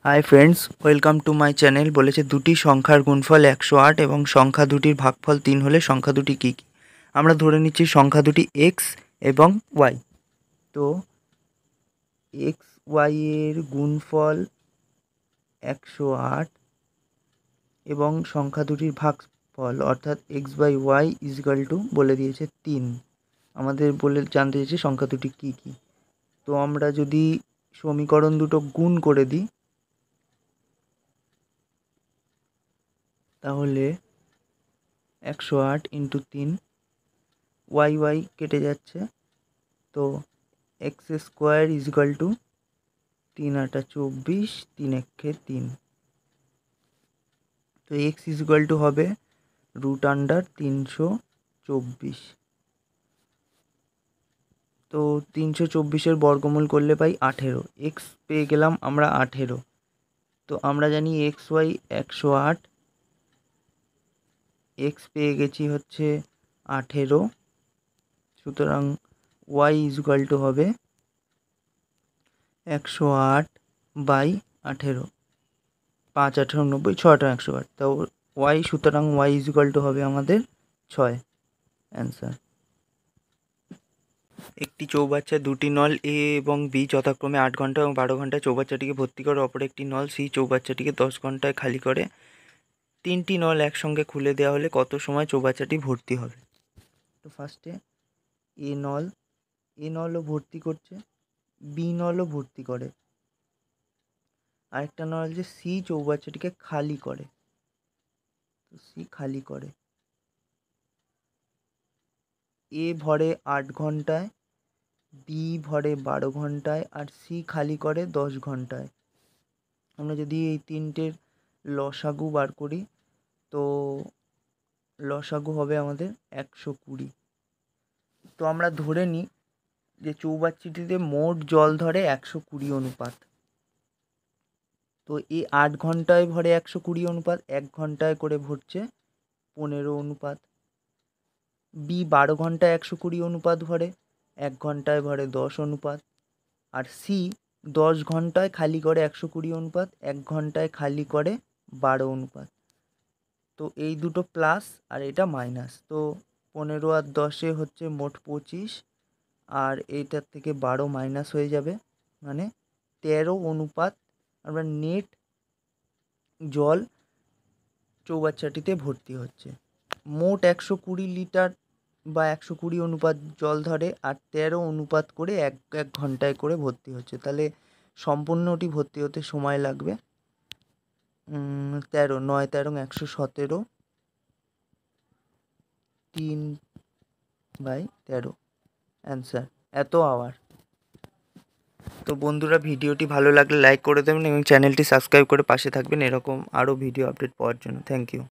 Hi friends, welcome to my channel. বলেছে দুটি সংখ্যার গুণফল 108 এবং সংখ্যা দুটির ভাগফল 3 হলে সংখ্যা দুটি কী কী। আমরা ধরে নিচ্ছি সংখ্যা দুটি এক্স এবং ওয়াই। তো এক্স ওয়াই এর গুণফল 108 এবং সংখ্যা দুটির ভাগফল অর্থাৎ x by y is equal to বলে দিয়েছে 3। আমাদের বলে জানতে চেয়েছে সংখ্যা দুটি কী কী। তো আমরা যদি সমীকরণ দুটো গুণ করে দিই তাহলে 108 ইন্টু 3, ওয়াই ওয়াই কেটে যাচ্ছে, তো এক্স স্কোয়ার ইজিক্যাল টু 3 আটা 24, 3 একে 3। তো এক্স ইজিক্যাল টু হবে √324। তো 324-এর বর্গমূল করলে পাই 18। এক্স পেয়ে গেলাম আমরা 18। তো আমরা জানি এক্স ওয়াই 108, এক্স পেয়ে গেছি হচ্ছে 18, সুতরাং ওয়াই ইজিক্যাল টু হবে 108/18, 5 18 90, 6 18 108। তো ওয়াই, সুতরাং ওয়াই ইজিক্যাল টু হবে আমাদের 6 অ্যান্সার। একটি চৌবাচ্চা দুটি নল এ এবং বি যথাক্রমে 8 ঘন্টা এবং 12 ঘন্টায় চৌবাচ্চাটিকে ভর্তি করে, অপর একটি নল সি চৌবাচ্চাটিকে 10 ঘন্টায় খালি করে। 3টি নল একসঙ্গে খুলে দেওয়া হলে কত সময় চৌবাচ্চাটি ভর্তি হবে। তো ফার্স্টে এ নলও ভর্তি করছে, বি নলও ভর্তি করে, আরেকটা নল যে সি চৌবাচ্চাটিকে খালি করে, তো সি খালি করে। এ ভরে 8 ঘন্টায়, বি ভরে 12 ঘন্টায়, আর সি খালি করে 10 ঘন্টায়। আমরা যদি এই তিনটের লসাগু বার করি তো লসাগু হবে আমাদের 120। তো আমরা ধরে নিই যে চৌবাচ্চাটিতে মোট জল ধরে 120 অনুপাত। তো এই 8 ঘন্টায় ভরে 120 অনুপাত, 1 ঘন্টায় করে ভরছে 15 অনুপাত। বি 12 ঘন্টায় 120 অনুপাত ভরে, 1 ঘন্টায় ভরে 10 অনুপাত। আর সি 10 ঘন্টায় খালি করে 120 অনুপাত, 1 ঘন্টায় খালি করে 12 অনুপাত। তো এই দুটো প্লাস আর এটা মাইনাস, তো 15 আর 10 হচ্ছে মোট 25, আর এইটার থেকে 12 মাইনাস হয়ে যাবে, মানে 13 অনুপাত আমরা নেট জল চৌবাচ্চাটিতে ভর্তি হচ্ছে। মোট 120 লিটার বা 120 অনুপাত জল ধরে, আর 13 অনুপাত করে 1 ঘন্টায় করে ভর্তি হচ্ছে। তাহলে সম্পূর্ণটি ভর্তি হতে সময় লাগবে 13, 9 13 117, 3/13 অ্যান্সার, এত আওয়ার। তো বন্ধুরা, ভিডিওটি ভালো লাগলে লাইক করে দেবেন এবং চ্যানেলটি সাবস্ক্রাইব করে পাশে থাকবেন এরকম আরও ভিডিও আপডেট পাওয়ার জন্য। Thank you.